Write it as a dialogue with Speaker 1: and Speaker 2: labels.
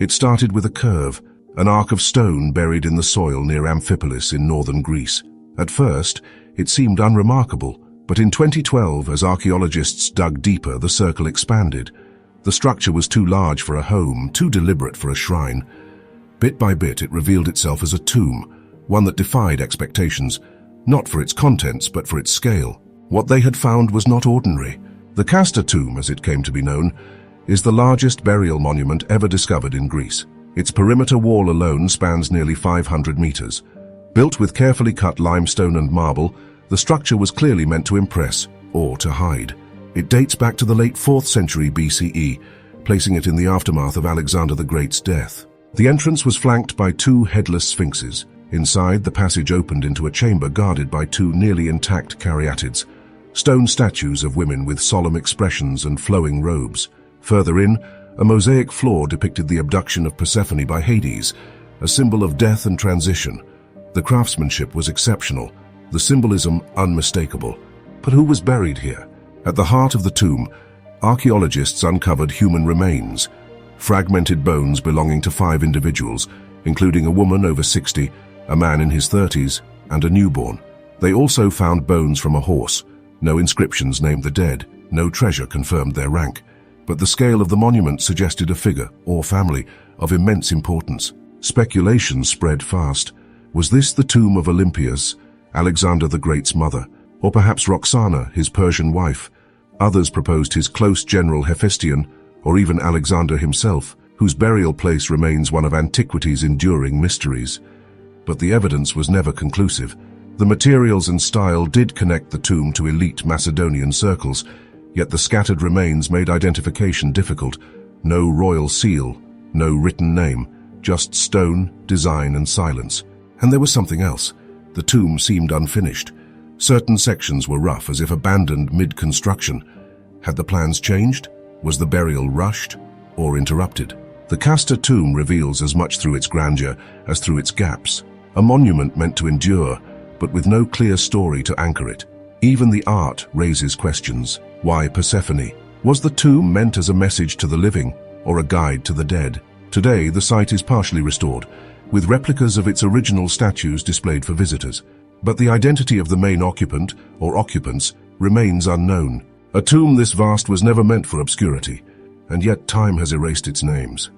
Speaker 1: It started with a curve, an arc of stone buried in the soil near Amphipolis in northern Greece. At first, it seemed unremarkable, but in 2012, as archaeologists dug deeper, the circle expanded. The structure was too large for a home, too deliberate for a shrine. Bit by bit, it revealed itself as a tomb, one that defied expectations, not for its contents, but for its scale. What they had found was not ordinary. The Kasta Tomb, as it came to be known, is the largest burial monument ever discovered in Greece. Its perimeter wall alone spans nearly 500 meters. Built with carefully cut limestone and marble, the structure was clearly meant to impress or to hide. It dates back to the late 4th century BCE, placing it in the aftermath of Alexander the Great's death. The entrance was flanked by 2 headless sphinxes. Inside, the passage opened into a chamber guarded by 2 nearly intact caryatids, stone statues of women with solemn expressions and flowing robes. Further in, a mosaic floor depicted the abduction of Persephone by Hades, a symbol of death and transition. The craftsmanship was exceptional, the symbolism unmistakable. But who was buried here? At the heart of the tomb, archaeologists uncovered human remains, fragmented bones belonging to 5 individuals, including a woman over 60, a man in his 30s, and a newborn. They also found bones from a horse. No inscriptions named the dead, no treasure confirmed their rank. But the scale of the monument suggested a figure, or family, of immense importance. Speculation spread fast. Was this the tomb of Olympias, Alexander the Great's mother? Or perhaps Roxana, his Persian wife? Others proposed his close general Hephaestion, or even Alexander himself, whose burial place remains one of antiquity's enduring mysteries. But the evidence was never conclusive. The materials and style did connect the tomb to elite Macedonian circles, yet the scattered remains made identification difficult. No royal seal, no written name, just stone, design, and silence. And there was something else. The tomb seemed unfinished. Certain sections were rough, as if abandoned mid-construction. Had the plans changed? Was the burial rushed or interrupted? The Kasta Tomb reveals as much through its grandeur as through its gaps. A monument meant to endure, but with no clear story to anchor it. Even the art raises questions. Why Persephone? Was the tomb meant as a message to the living or a guide to the dead? Today, the site is partially restored, with replicas of its original statues displayed for visitors. But the identity of the main occupant or occupants remains unknown. A tomb this vast was never meant for obscurity, and yet time has erased its names.